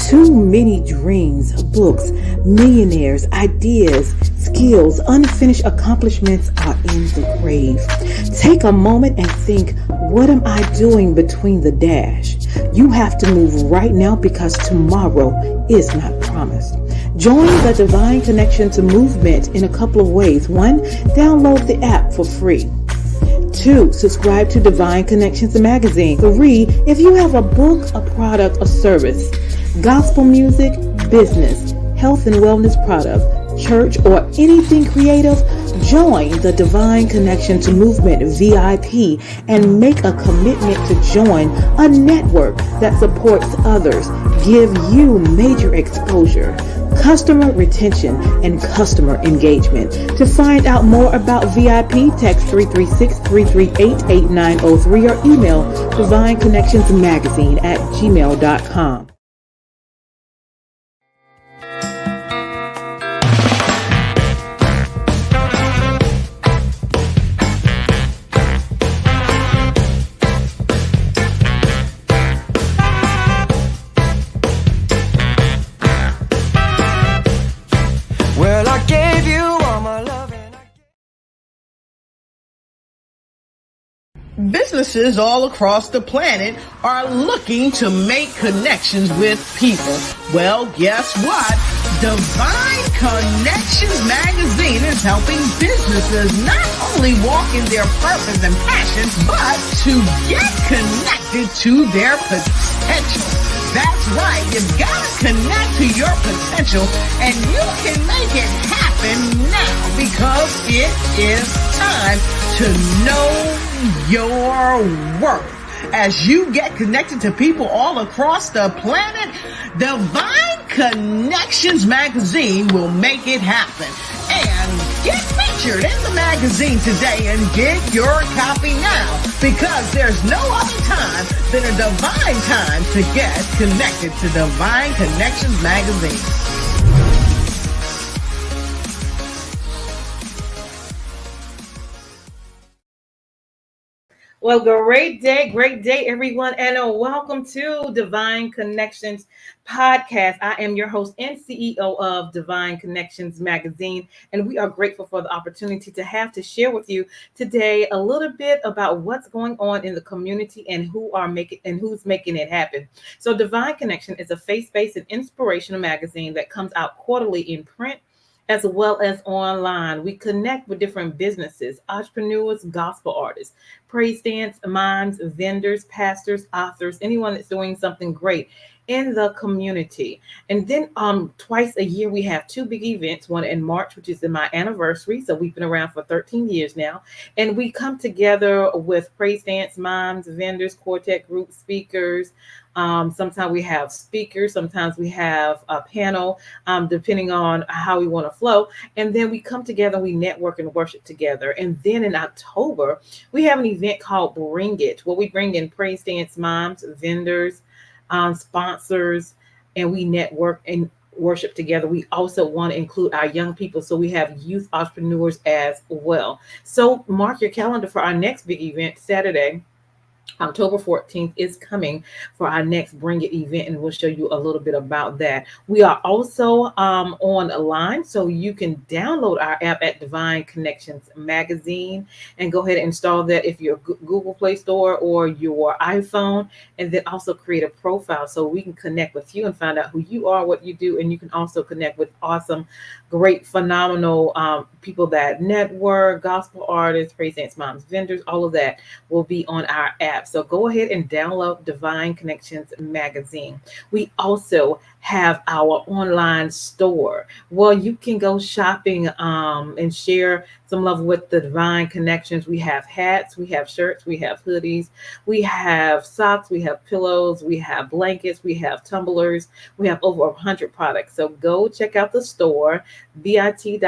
Too many dreams, books, millionaires, ideas, skills, unfinished accomplishments are in the grave. Take a moment and think, what am I doing between the dash? You have to move right now because tomorrow is not promised. Join the Divine Connections movement in a couple of ways. 1, download the app for free. 2, subscribe to Divine Connections magazine. 3, if you have a book, a product, a service, gospel music, business, health and wellness product, church, or anything creative, join the Divine Connections Movement VIP and make a commitment to join a network that supports others, give you major exposure, customer retention, and customer engagement. To find out more about VIP, text 336-338-8903 or email divineconnectionsmagazine@gmail.com. Businesses all across the planet are looking to make connections with people. Well, guess what? Divine Connections magazine is helping businesses not only walk in their purpose and passion, but to get connected to their potential. That's right. You've got to connect to your potential, and you can make it happen now because it is time to know your worth. As you get connected to people all across the planet, Divine Connections magazine will make it happen. And get featured in the magazine today and get your copy now, because there's no other time than a divine time to get connected to Divine Connections magazine. Well, great day, everyone, and welcome to Divine Connections podcast. I am your host and CEO of Divine Connections magazine, and we are grateful for the opportunity to share with you today a little bit about what's going on in the community and who's making it happen. So, Divine Connection is a faith-based and inspirational magazine that comes out quarterly in print as well as online. We connect with different businesses, entrepreneurs, gospel artists, praise dance, mimes, vendors, pastors, authors, anyone that's doing something great in the community. And then twice a year, we have 2 big events, one in March, which is my anniversary. So we've been around for 13 years now. And we come together with praise dance, mimes, vendors, quartet group speakers. Sometimes we have speakers, sometimes we have a panel, depending on how we want to flow. And then we come together, we network and worship together. And then in October, we have an event called Bring It, where we bring in praise dance moms, vendors, sponsors, and we network and worship together. We also want to include our young people, so we have youth entrepreneurs as well. So mark your calendar for our next big event. Saturday, October 14th is coming for our next Bring It event, and we'll show you a little bit about that. We are also online, so you can download our app at Divine Connections Magazine and go ahead and install that if you're Google Play Store or your iPhone, and then also create a profile so we can connect with you and find out who you are, what you do, and you can also connect with awesome, great, phenomenal people that network, gospel artists, praise dance moms, vendors, all of that will be on our app. So go ahead and download Divine Connections magazine. We also have our online store. Well, you can go shopping and share some love with the Divine Connections. We have hats, we have shirts, we have hoodies, we have socks, we have pillows, we have blankets, we have tumblers, we have over 100 products. So go check out the store, bit.ly/Divine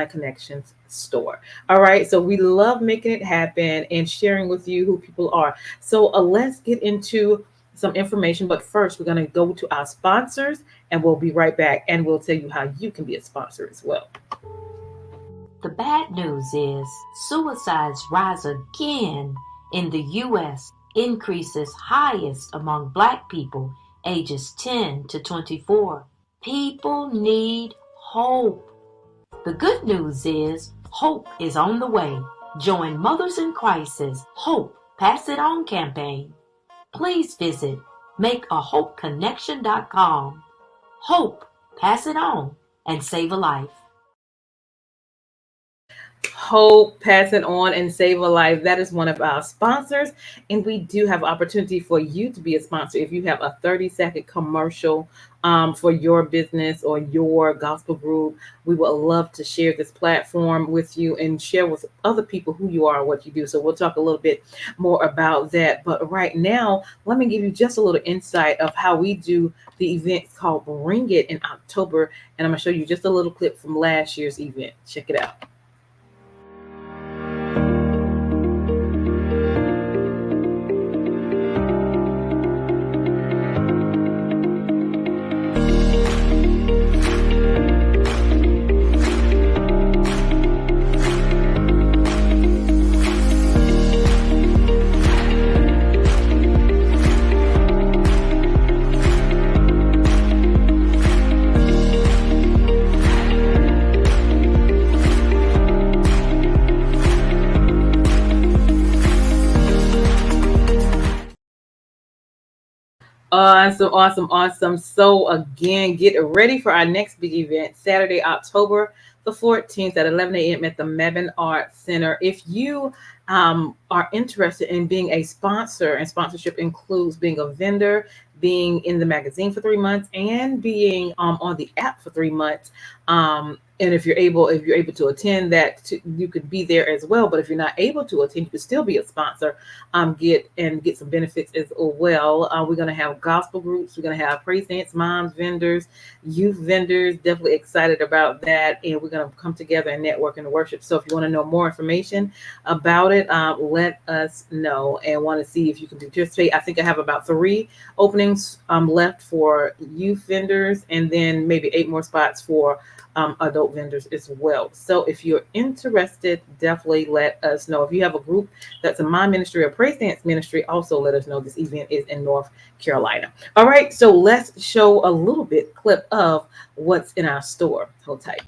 Connections store. All right. So we love making it happen and sharing with you who people are. So let's get into some information. But first, we're going to go to our sponsors, and we'll be right back, and we'll tell you how you can be a sponsor as well. The bad news is suicides rise again in the U.S., increases highest among Black people, ages 10 to 24. People need hope. The good news is hope is on the way. Join Mothers in Crisis Hope Pass It On campaign. Please visit makeahopeconnection.com. Hope, pass it on, and save a life. Hope, pass it on, and save a life. That is one of our sponsors, and we do have opportunity for you to be a sponsor. If you have a 30-second commercial for your business or your gospel group, we would love to share this platform with you and share with other people who you are and what you do. So we'll talk a little bit more about that. But right now, let me give you just a little insight of how we do the event called Bring It in October, and I'm going to show you just a little clip from last year's event. Check it out. Awesome. So again, get ready for our next big event, Saturday, October the 14th at 11 a.m. at the Mebane Arts Center. If you are interested in being a sponsor, and sponsorship includes being a vendor, being in the magazine for 3 months, and being on the app for 3 months. And if you're able to attend that, you could be there as well. But if you're not able to attend, you could still be a sponsor, get some benefits as well. We're going to have gospel groups. We're going to have praise dance moms, vendors, youth vendors. Definitely excited about that. And we're going to come together and network and worship. So if you want to know more information about it, let us know, and want to see if you can participate. I think I have about 3 openings left for youth vendors, and then maybe 8 more spots for adult vendors as well. So if you're interested, definitely let us know. If you have a group that's a mom ministry or praise dance ministry, also let us know. This event is in North Carolina. All right, so let's show a little bit clip of what's in our store. Hold tight.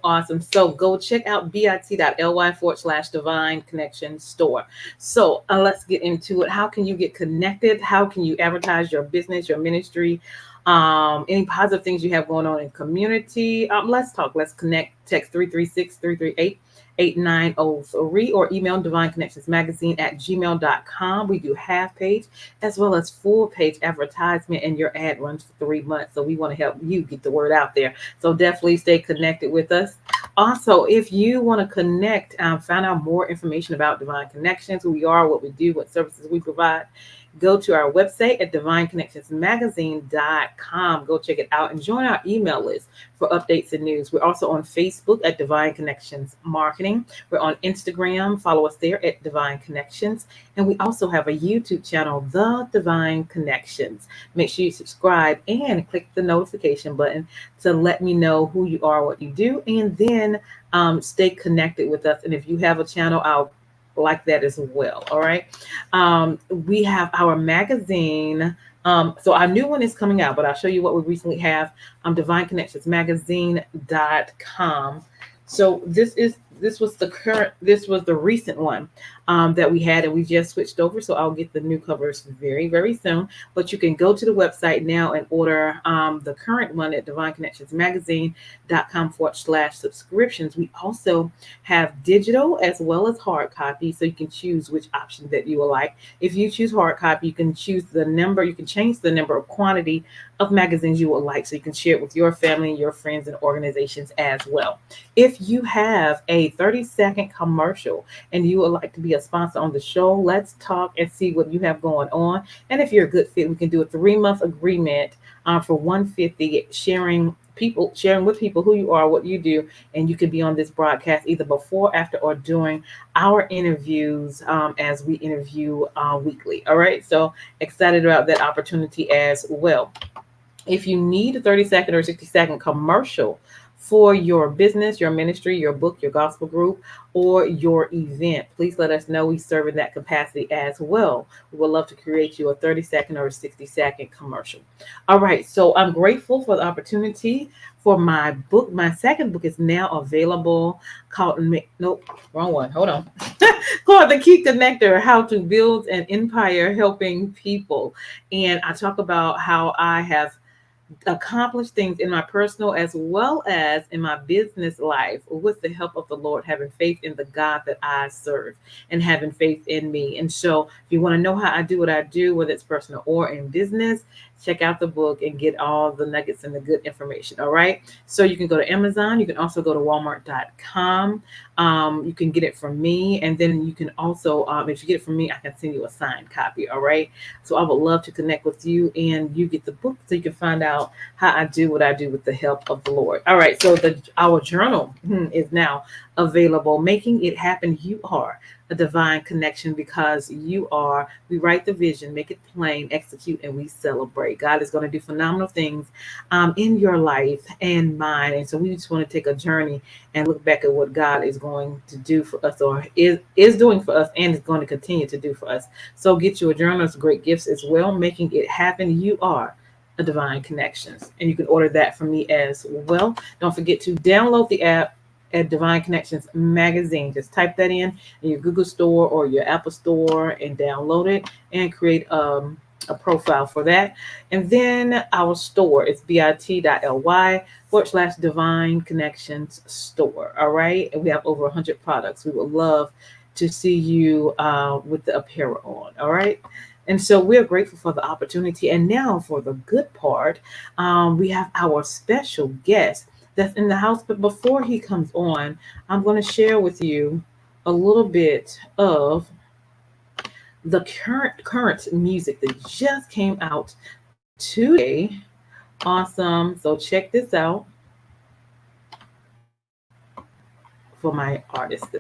Awesome. So go check out bit.ly/Divine Connection Store. So let's get into it. How can you get connected? How can you advertise your business, your ministry, any positive things you have going on in community? Let's talk. Let's connect. Text 336-338-8903 or email divineconnectionsmagazine@gmail.com. We do half page as well as full page advertisement, and your ad runs for 3 months. So we want to help you get the word out there. So definitely stay connected with us. Also, if you want to connect, find out more information about Divine Connections, who we are, what we do, what services we provide, go to our website at divineconnectionsmagazine.com. Go check it out and join our email list for updates and news. We're also on Facebook at Divine Connections Marketing. We're on Instagram. Follow us there at Divine Connections. And we also have a YouTube channel, The Divine Connections. Make sure you subscribe and click the notification button to let me know who you are, what you do, and then stay connected with us. And if you have a channel, I'll like that as well. All right. We have our magazine. So our new one is coming out, but I'll show you what we recently have. divineconnectionsmagazine.com. So this was the recent one. that we had, and we just switched over. So I'll get the new covers very, very soon. But you can go to the website now and order the current one at divineconnectionsmagazine.com/subscriptions. We also have digital as well as hard copy, so you can choose which option that you will like. If you choose hard copy, you can choose the number, you can change the number of quantity of magazines you would like, so you can share it with your family, your friends, and organizations as well. If you have a 30-second commercial and you would like to be a sponsor on the show, let's talk and see what you have going on. And if you're a good fit, we can do a 3-month agreement for $150, sharing with people who you are, what you do, and you could be on this broadcast either before, after, or during our interviews as we interview weekly. All right, so excited about that opportunity as well. If you need a 30-second or 60-second commercial for your business, your ministry, your book, your gospel group, or your event, please let us know. We serve in that capacity as well. We would love to create you a 30-second or a 60-second commercial. All right, so I'm grateful for the opportunity for my book. My second book is now available called, nope, wrong one. Hold on. Called The Key Connector, How to Build an Empire Helping People. And I talk about how I have accomplish things in my personal as well as in my business life with the help of the Lord, having faith in the God that I serve and having faith in me. And so if you want to know how I do what I do, whether it's personal or in business, check out the book and get all the nuggets and the good information. All right. So you can go to Amazon. You can also go to Walmart.com. You can get it from me. And then you can also, if you get it from me, I can send you a signed copy. All right. So I would love to connect with you, and you get the book so you can find out how I do what I do with the help of the Lord. All right. So our journal is now available. Making It Happen. You are a divine connection because you are. We write the vision, make it plain, execute, and we celebrate. God is going to do phenomenal things in your life and mine. And so we just want to take a journey and look back at what God is going to do for us, or is doing for us, and is going to continue to do for us. So get you a journal. It's great gifts as well. Making It Happen. You are a divine connections. And you can order that from me as well. Don't forget to download the app at Divine Connections Magazine. Just type that in your Google Store or your Apple Store and download it and create a profile for that. And then our store is bit.ly/Divine Connections Store. All right. And we have over 100 products. We would love to see you with the apparel on. All right. And so we're grateful for the opportunity. And now for the good part, we have our special guest that's in the house. But before he comes on, I'm going to share with you a little bit of the current music that just came out today. Awesome. So check this out for my artist.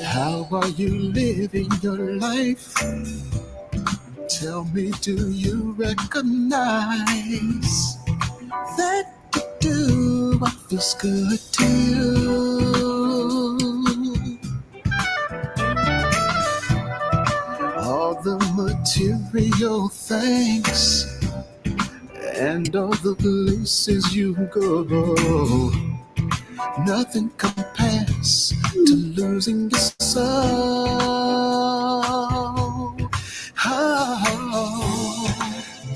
How are you living your life? Tell me, do you recognize that you do what feels good to you? All the material things and all the places you go, nothing compares to losing your soul. Oh,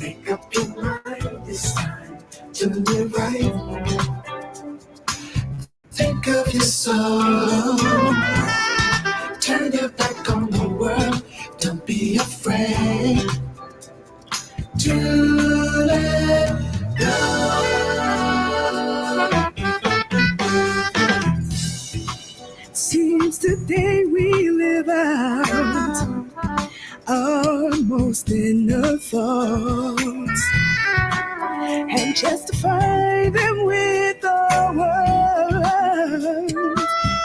make up your mind this time to live right. Think of your soul. Turn your back on the world. Don't be afraid to let go. Seems today we live justify them with the words.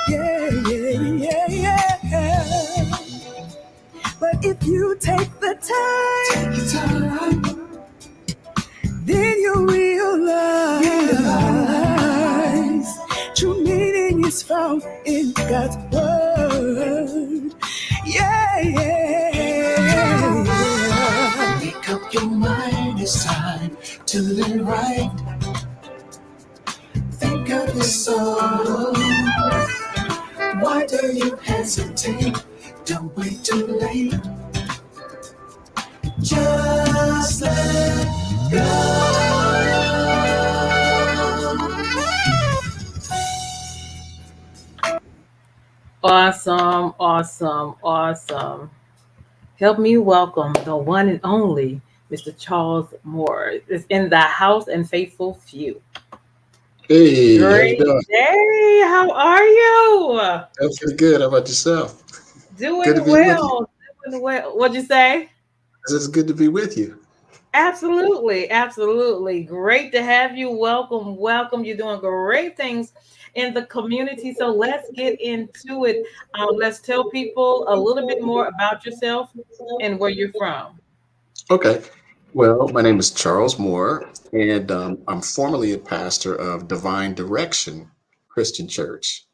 Yeah, yeah, yeah, yeah. But if you take the time, then you realize true meaning is found in God's word. Yeah, yeah, yeah. Make up your mind, it's time to live right. Think of the soul. Why do you hesitate? Don't wait too late. Just let go. Awesome, awesome, awesome. Help me welcome the one and only Mr. Charles Moore is in the house and faithful few. Hey, how you Great doing? day. How are you? I'm feeling good. How about yourself? Good to Doing be with you. well. Doing well. What'd you say? It's good to be with you. Absolutely, absolutely. Great to have you. Welcome, welcome. You're doing great things in the community. So let's get into it. Let's tell people a little bit more about yourself and where you're from. Okay. Well, my name is Charles Moore, and I'm formerly a pastor of Divine Direction Christian Church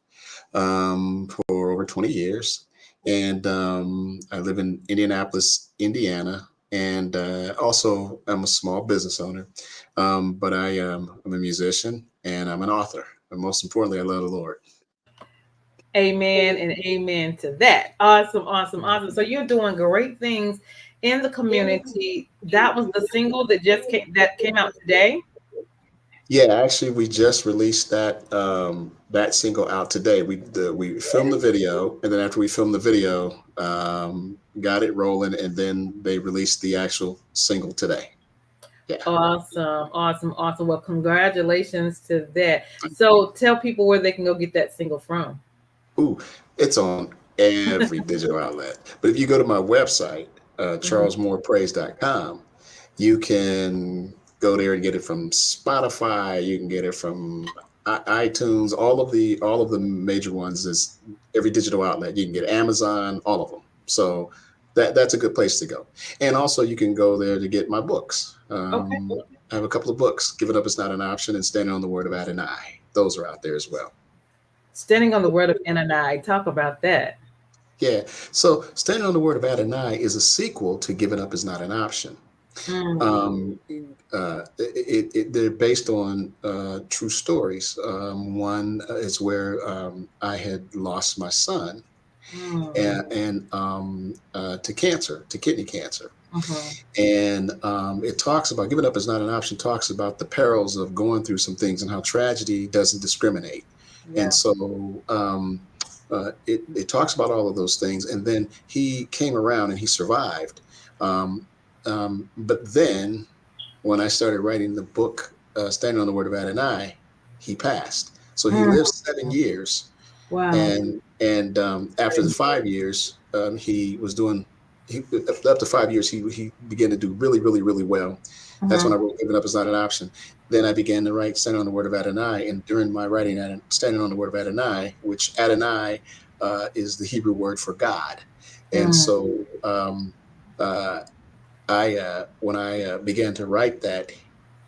for over 20 years. And I live in Indianapolis, Indiana, and also I'm a small business owner. But I'm a musician and I'm an author. And most importantly, I love the Lord. Amen and amen to that. Awesome, awesome, awesome. So you're doing great things in the community. That was the single that came out today. Yeah, actually, we just released that single out today. We filmed the video, and then after we filmed the video, got it rolling, and then they released the actual single today. Yeah. Awesome, awesome, awesome. Well, congratulations to that. So tell people where they can go get that single from. Ooh, it's on every digital outlet. But if you go to my website, Mhm. charlesmoorepraise.com, you can go there and get it from Spotify. You can get it from iTunes. All of the major ones is every digital outlet. You can get Amazon, all of them. So that's a good place to go. And also, you can go there to get my books. Okay. I have a couple of books. Giving Up Is Not an Option and Standing on the Word of Adonai. Those are out there as well. Standing on the word of Anani. Talk about that. Yeah. So Standing on the Word of Adonai is a sequel to Giving Up Is Not an Option. Mm, Um, they're based on true stories. One is where I had lost my son mm, and to cancer, to kidney cancer. mhm. And it talks about Giving Up Is Not an Option, talks about the perils of going through some things and how tragedy doesn't discriminate. And Yeah. so it talks about all of those things. And then he came around and he survived. Um, but then when I started writing the book, Standing on the Word of Adonai, he passed. So he Mm, lived 7 years, wow. and after the 5 years, he was doing. He, up to 5 years, he began to do really, really, really well. That's when I Mhm. wrote "Giving Up Is Not an Option." Then I began to write "Standing on the Word of Adonai," and during my writing "Standing on the Word of Adonai," which Adonai is the Hebrew word for God, and Mm, so uh, when I began to write that,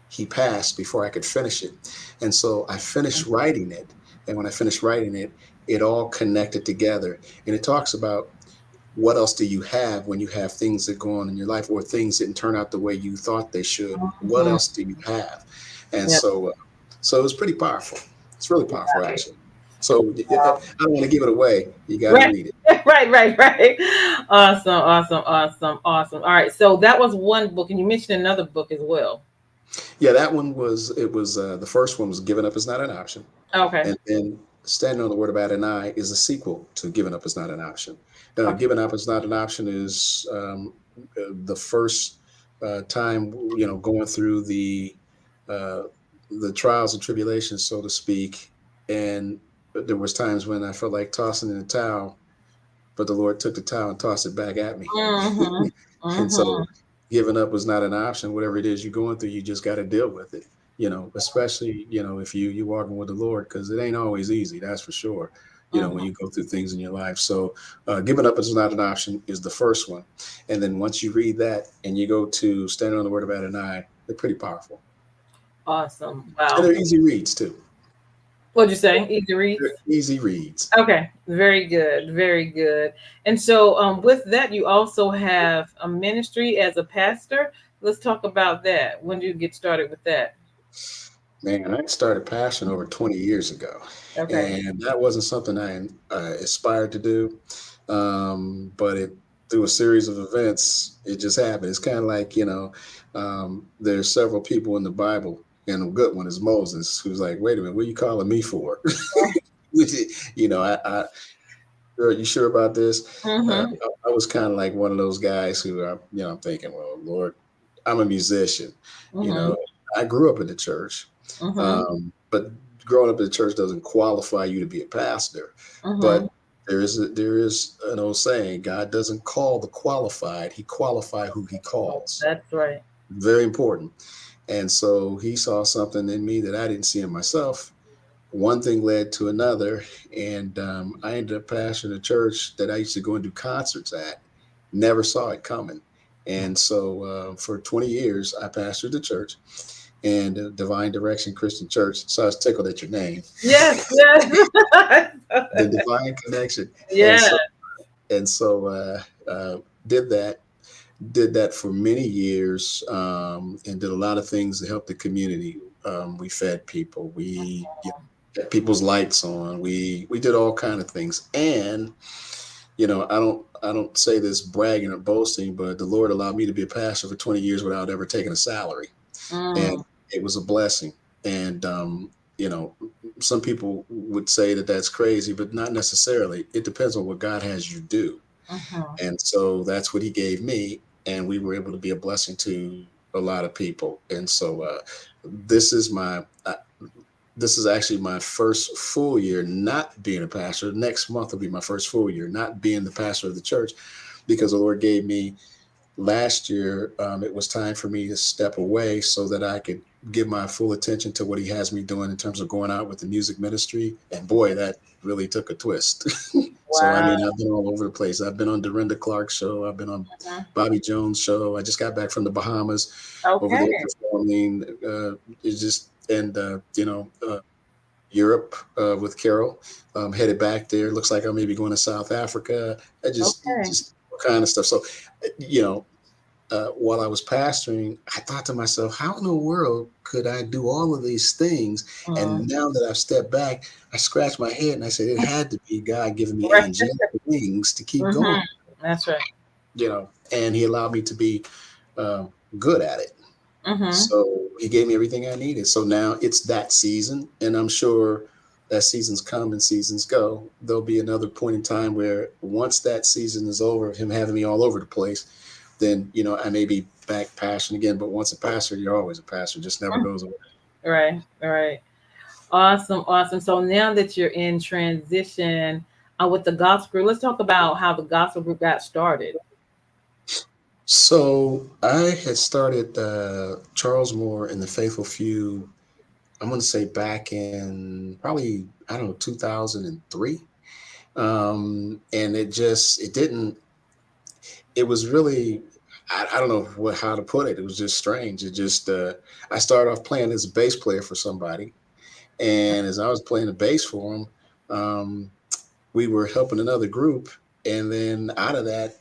he passed before I could finish it, and so I finished writing it. And when I finished writing it, it all connected together. And it talks about what else do you have when you have things that go on in your life or things didn't turn out the way you thought they should. What mhm. else do you have? And Yep. so it was pretty powerful. It's really powerful, actually. So I don't want to give it away. You got to Right. read it. Right, right, right. Awesome, awesome, awesome, awesome. All right. So that was one book, and you mentioned another book as well. Yeah, that one was it was the first one was Giving Up Is Not an Option. Okay. And then Standing on the Word of Adonai is a sequel to Giving Up Is Not an Option. Okay. Giving Up Is Not an Option is the first time, going through uh, the trials and tribulations, so to speak. And there was times when I felt like tossing in the towel, but the Lord took the towel and tossed it back at me. Mm-hmm. And so Mm-hmm. giving up was not an option. Whatever it is you're going through, you just got to deal with it. especially, if you walking with the Lord, because it ain't always easy, that's for sure. When you go through things in your life. So giving up is not an option is the first one. And then once you read that and you go to Standing on the Word of Adonai, they're pretty powerful. Awesome. And Wow. they're easy reads too. What'd you say? Easy reads? They're easy reads. Okay. Very good. Very good. And so with that, you also have a ministry as a pastor. Let's talk about that. When did you get started with that? Man, I started passion over 20 years ago, Okay. and that wasn't something I aspired to do. But through a series of events, it just happened. It's kind of like, there's several people in the Bible, and a good one is Moses, who's like, wait a minute, what are you calling me for? Are you sure about this? Mm-hmm. I was kind of like one of those guys who, I'm thinking, well, Lord, I'm a musician. You Mm-hmm. know, I grew up in the church, Mm-hmm. but growing up in the church doesn't qualify you to be a pastor. Mm-hmm. But there is an old saying: God doesn't call the qualified; He qualifies who He calls. That's right. Very important. And so He saw something in me that I didn't see in myself. One thing led to another, and I ended up pastoring a church that I used to go and do concerts at. Never saw it coming, and so for 20 years I pastored the church and Divine Direction Christian Church. So I was tickled at your name, Yes, yes. the Divine Connection, and Yeah. so did that for many years, and did a lot of things to help the community. We fed people, we kept people's lights on, we did all kind of things, and I don't say this bragging or boasting, but the Lord allowed me to be a pastor for 20 years without ever taking a salary, and Mm, it was a blessing. And you know, some people would say that that's crazy, but not necessarily. It depends on what God has you do, mhm. and so that's what He gave me, and we were able to be a blessing to a lot of people. And so this is my this is actually my first full year not being a pastor. Next month will be my first full year not being the pastor of the church, because the Lord gave me last year. It was time for me to step away so that I could give my full attention to what He has me doing in terms of going out with the music ministry. And boy, that really took a twist. So, I Wow. mean, I've been all over the place. I've been on Dorinda Clark's show. I've been on Mhm. Bobby Jones' show. I just got back from the Bahamas over Okay. there performing. It's just, and, Europe with Carol. Headed back there. Looks like I may be going to South Africa. Okay. Just all kind of stuff. So, you know, while I was pastoring, I thought to myself, how in the world could I do all of these things? Mm. And now that I've stepped back, I scratched my head and I said, it had to be God giving me Right. angelic wings to keep Hmm. going, That's right. and He allowed me to be uh, good at it. Hmm. So He gave me everything I needed. So now it's that season, and I'm sure that seasons come and seasons go. There'll be another point in time where once that season is over, of Him having me all over the place, then I may be back passion again. But once a pastor, you're always a pastor. It just never goes away. Right. Right. Awesome. Awesome. So now that you're in transition with the gospel group, let's talk about how the gospel group got started. So I had started Charles Moore and the Faithful Few. I'm going to say back in probably, I don't know, 2003. And it didn't. It was really, I don't know how to put it. It was just strange. It just I started off playing as a bass player for somebody, and as I was playing the bass for him, um, we were helping another group, and then out of that,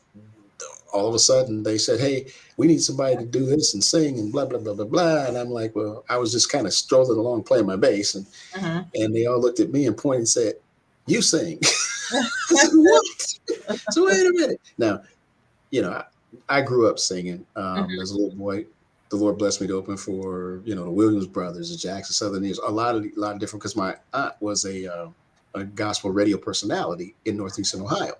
all of a sudden they said, "Hey, we need somebody to do this and sing and blah blah blah blah blah." And I'm like, "Well," I was just kind of strolling along playing my bass, Hmm. and they all looked at me and pointed and said, "You sing." I said, "What?" So wait a minute. Now, you know, I grew up singing Hmm. as a little boy. The Lord blessed me to open for the Williams Brothers, the Jackson Southern Ears, a lot of different. Because my aunt was a gospel radio personality in Northeastern Ohio,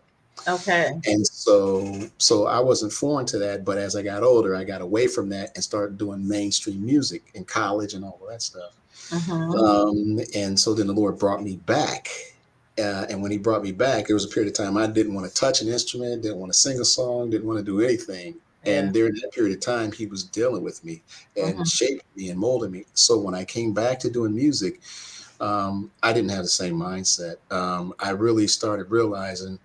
Okay. and so I wasn't foreign to that. But as I got older, I got away from that and started doing mainstream music in college and all of that stuff. Hmm. And so then the Lord brought me back. And when He brought me back, there was a period of time I didn't want to touch an instrument, didn't want to sing a song, didn't want to do anything And during that period of time, he was dealing with me and shaping me and molding me. So when I came back to doing music, I didn't have the same mindset. I really started realizing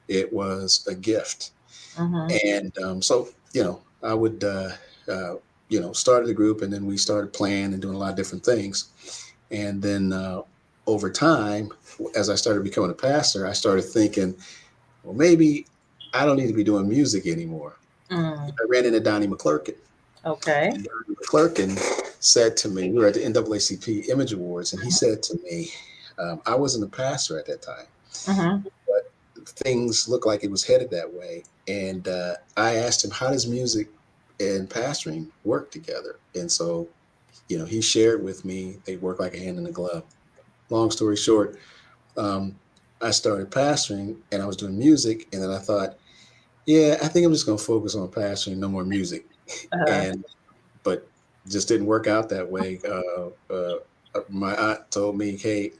it was a gift. And so, I would, started the group, and then we started playing and doing a lot of different things. And then over time, as I started becoming a pastor, I started thinking, well, maybe I don't need to be doing music anymore. I ran into Donnie McClurkin. Okay. And Donnie McClurkin said to me, we were at the NAACP Image Awards, and he said to me, I wasn't a pastor at that time, but things looked like it was headed that way. And I asked him, how does music and pastoring work together? And so, he shared with me, they work like a hand in a glove. Long story short, I started pastoring and I was doing music. And then I thought, yeah, I think I'm just going to focus on pastoring, no more music. But just didn't work out that way. My aunt told me, hey,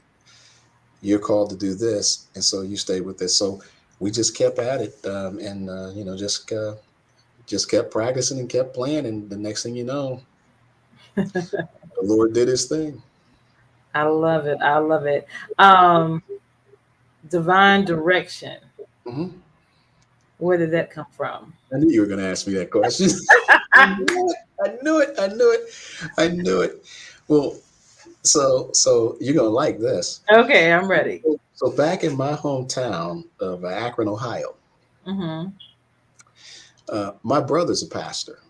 you're called to do this. And so you stay with this. So we just kept at it, just kept practicing and kept playing. And the next thing you know, the Lord did his thing. I love it. I love it. Divine direction. Mm-hmm. Where did that come from? I knew you were going to ask me that question. I knew it. Well, so you're going to like this. Okay, I'm ready. So back in my hometown of Akron, Ohio, my brother's a pastor.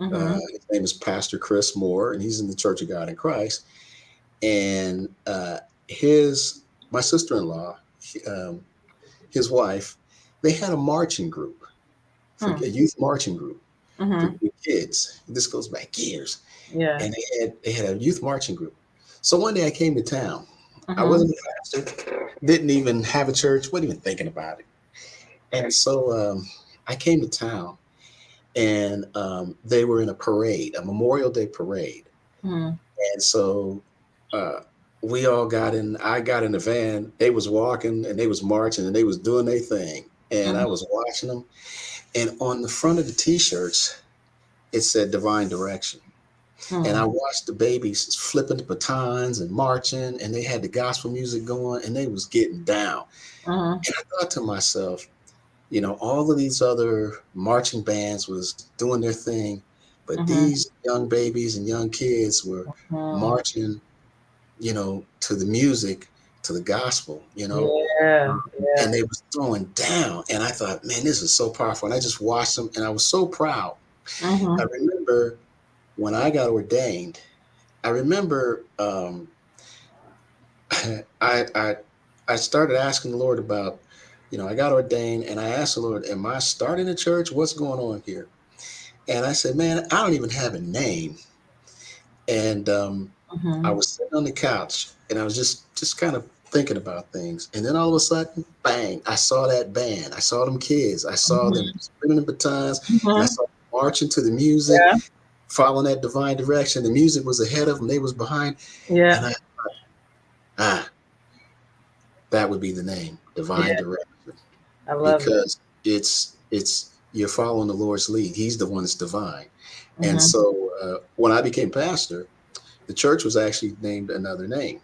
His name is Pastor Chris Moore, and he's in the Church of God in Christ. And my sister-in-law, his wife, they had a marching group, a youth marching group for kids. This goes back years. Yeah. And they had a youth marching group. So one day I came to town. I wasn't a pastor, didn't even have a church, wasn't even thinking about it. And so I came to town, and they were in a parade, a Memorial Day parade. And so we all I got in the van. They was walking and they was marching and they was doing their thing. And I was watching them. And on the front of the T-shirts, it said Divine Direction. And I watched the babies flipping the batons and marching, and they had the gospel music going, and they was getting down. And I thought to myself, all of these other marching bands was doing their thing, but these young babies and young kids were marching, to the music, to the gospel, and they was throwing down. And I thought, man, this is so powerful. And I just watched them, and I was so proud. I remember when I got ordained, I remember I started asking the Lord about, I got ordained, and I asked the Lord, am I starting a church? What's going on here? And I said, man, I don't even have a name. And I was sitting on the couch, and I was just kind of thinking about things. And then all of a sudden, bang, I saw that band. I saw them kids. I saw them spinning the batons. And I saw them marching to the music, following that divine direction. The music was ahead of them. They was behind. Yeah. And I thought, that would be the name, Divine Direction. I love because it's you're following the Lord's lead. He's the one that's divine. And so when I became pastor, the church was actually named another name.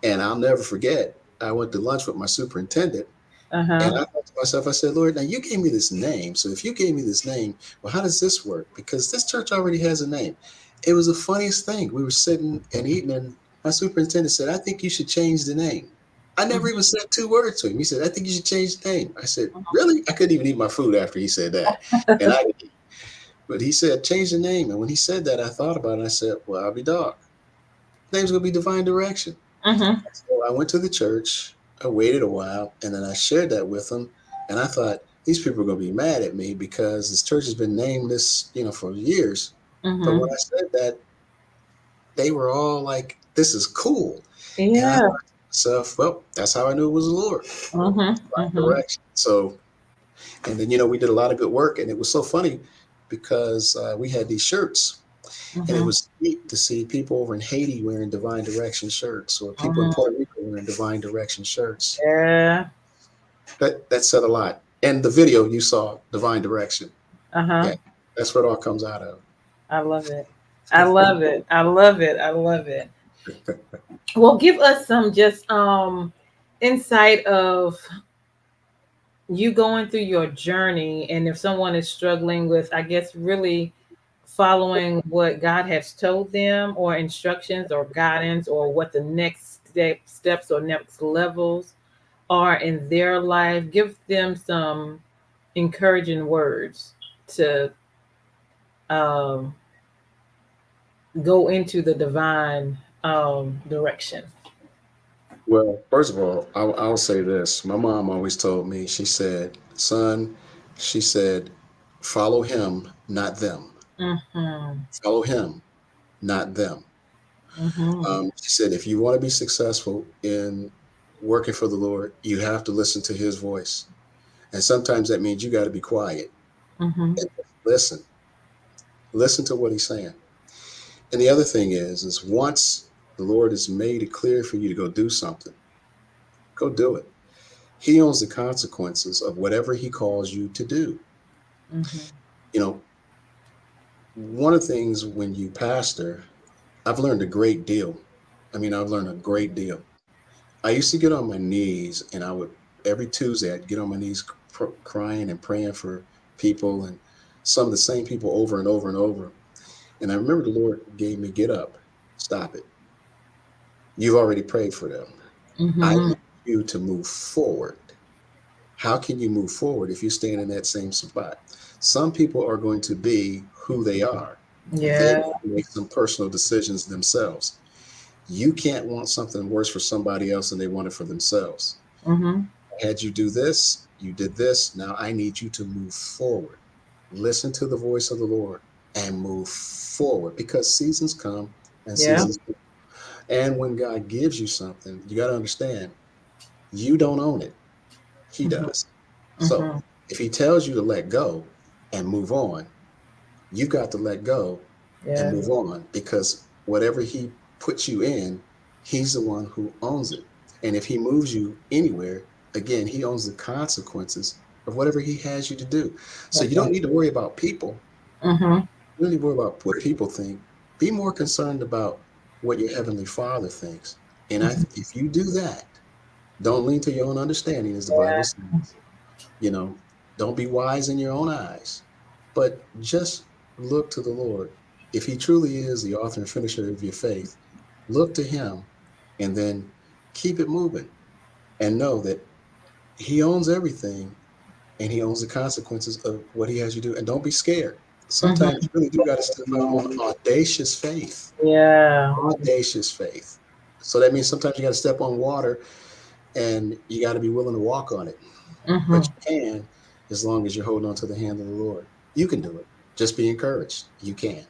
And I'll never forget, I went to lunch with my superintendent. And I thought to myself, I said, Lord, now you gave me this name. So if you gave me this name, well, how does this work? Because this church already has a name. It was the funniest thing. We were sitting and eating, and my superintendent said, I think you should change the name. I never even said two words to him. He said, I think you should change the name. I said, really? I couldn't even eat my food after he said that. And I didn't eat. But he said, change the name. And when he said that, I thought about it. And I said, well, I'll be dog. Name's going to be Divine Direction. So I went to the church. I waited a while, and then I shared that with them. And I thought, these people are going to be mad at me because this church has been named this, for years. But when I said that, they were all like, this is cool. Yeah. So, well, that's how I knew it was the Lord. Direction. So, and then, we did a lot of good work, and it was so funny because we had these shirts, and it was neat to see people over in Haiti wearing Divine Direction shirts, or people in Puerto Rico wearing Divine Direction shirts. Yeah. That said a lot. And the video you saw, Divine Direction. Uh-huh. Yeah, that's what it all comes out of. I love it. I love it. I love it. I love it. Well, give us some just insight of you going through your journey, and if someone is struggling with, I guess, really following what God has told them, or instructions or guidance, or what the next steps or next levels are in their life, give them some encouraging words to um, go into the divine direction. Well, first of all, I'll say this. My mom always told me, she said, son, she said, follow him, not them. Mm-hmm. Follow him, not them. Mm-hmm. She said, if you want to be successful in working for the Lord, you have to listen to his voice. And sometimes that means you got to be quiet Mm-hmm. and listen. Listen to what he's saying. And the other thing is once the Lord has made it clear for you to go do something, go do it. He owns the consequences of whatever he calls you to do. Mm-hmm. You know, one of the things when you pastor, I've learned a great deal. I mean, I've learned a great deal. I used to get on my knees, and I would, every Tuesday, I'd get on my knees crying and praying for people, and some of the same people over and over and over. And I remember the Lord gave me, get up, stop it. You've already prayed for them. I Mm-hmm. need you to move forward. How can you move forward if you stand in that same spot? Some people are going to be who they are. They Yeah. make some personal decisions themselves. You can't want something worse for somebody else than they want it for themselves. Mm-hmm. I had you do this, you did this. Now I need you to move forward. Listen to the voice of the Lord and move forward because seasons come and Yeah. seasons go. And when God gives you something, you got to understand you don't own it. He Mm-hmm. does. So Mm-hmm. if he tells you to let go and move on, you've got to let go and Yeah. move on because whatever he puts you in, he's the one who owns it. And if he moves you anywhere, again, he owns the consequences of whatever he has you to do. So That's you don't right. need to worry about people. Mm-hmm. You don't need to worry about what people think. Be more concerned about what your heavenly Father thinks. And Mm-hmm. if you do that, don't lean to your own understanding, as the Bible Yeah. says. You know, don't be wise in your own eyes, but just look to the Lord. If he truly is the author and finisher of your faith, look to him and then keep it moving and know that he owns everything and he owns the consequences of what he has you do. And don't be scared. Sometimes Mm-hmm. you really do got to step out on audacious faith. Yeah. Audacious faith. So that means sometimes you got to step on water and you got to be willing to walk on it. But Mm-hmm. you can as long as you're holding on to the hand of the Lord. You can do it. Just be encouraged. You can.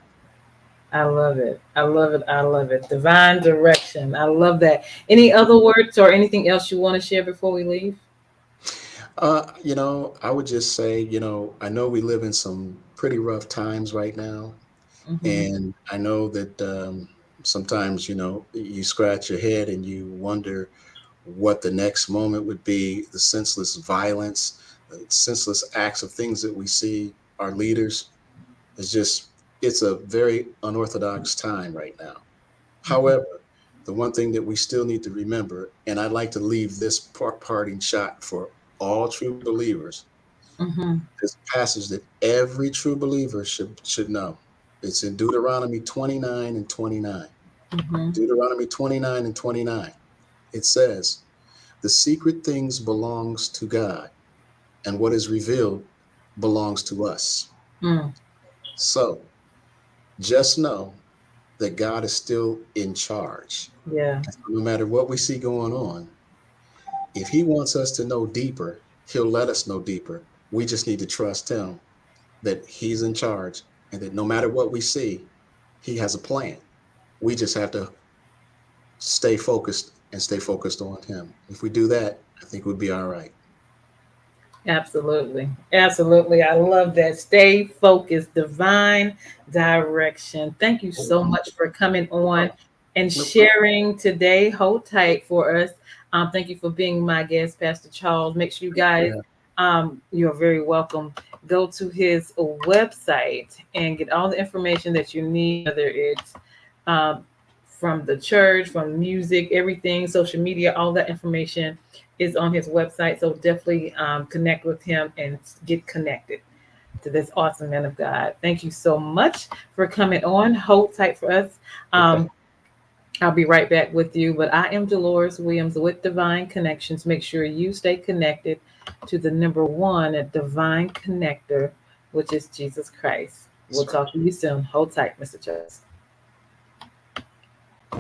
I love it. I love it. I love it. Divine direction. I love that. Any other words or anything else you want to share before we leave? I would just say, I know we live in some pretty rough times right now. Mm-hmm. And I know that sometimes, you scratch your head and you wonder what the next moment would be, the senseless violence, the senseless acts of things that we see our leaders. It's just, it's a very unorthodox time right now. Mm-hmm. However, the one thing that we still need to remember, and I'd like to leave this parting shot for all true believers, Mm-hmm. this passage that every true believer should know. It's in Deuteronomy 29 and 29. Mm-hmm. Deuteronomy 29 and 29. It says, the secret things belongs to God, and what is revealed belongs to us. Mm. So just know that God is still in charge. Yeah. No matter what we see going on, if he wants us to know deeper, he'll let us know deeper. We just need to trust him that he's in charge and that no matter what we see, he has a plan. We just have to stay focused on him. If we do that, I think we'll be all right. Absolutely. Absolutely. I love that. Stay focused, divine direction. Thank you so much for coming on and No, sharing today. Hold tight for us. Thank you for being my guest, Pastor Charles. Make sure you guys yeah. you're very welcome. Go to his website and get all the information that you need, whether it's um, from the church, from music, everything, social media, all that information is on his website. So definitely connect with him and get connected to this awesome man of God. Thank you so much for coming on. Hold tight for us. Okay. I'll be right back with you. But I am Deloris Williams with Divine Connections. Make sure you stay connected to the number one at Divine Connector, which is Jesus Christ. We'll talk to you soon. Hold tight, Mr. Charles.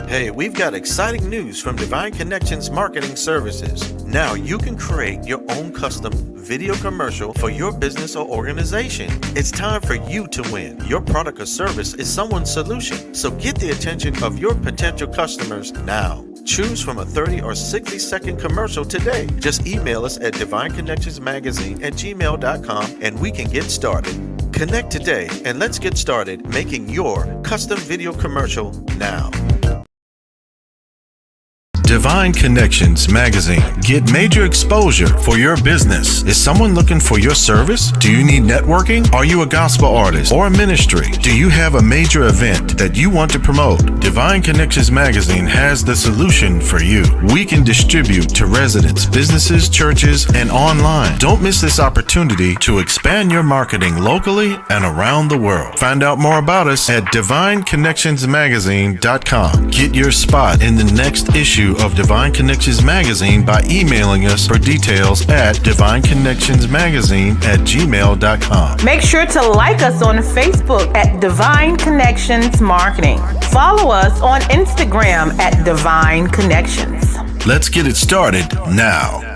Hey, we've got exciting news from Divine Connections Marketing Services. Now you can create your own custom video commercial for your business or organization. It's time for you to win. Your product or service is someone's solution. So get the attention of your potential customers now. Choose from a 30 or 60-second commercial today. Just email us at divineconnectionsmagazine@gmail.com and we can get started. Connect today and let's get started making your custom video commercial now. Divine Connections Magazine. Get major exposure for your business. Is someone looking for your service? Do you need networking? Are you a gospel artist or a ministry? Do you have a major event that you want to promote? Divine Connections Magazine has the solution for you. We can distribute to residents, businesses, churches, and online. Don't miss this opportunity to expand your marketing locally and around the world. Find out more about us at divineconnectionsmagazine.com. Get your spot in the next issue of Divine Connections Magazine by emailing us for details at divineconnectionsmagazine@gmail.com. Make sure to like us on Facebook at Divine Connections Marketing. Follow us on Instagram at Divine Connections. Let's get it started now.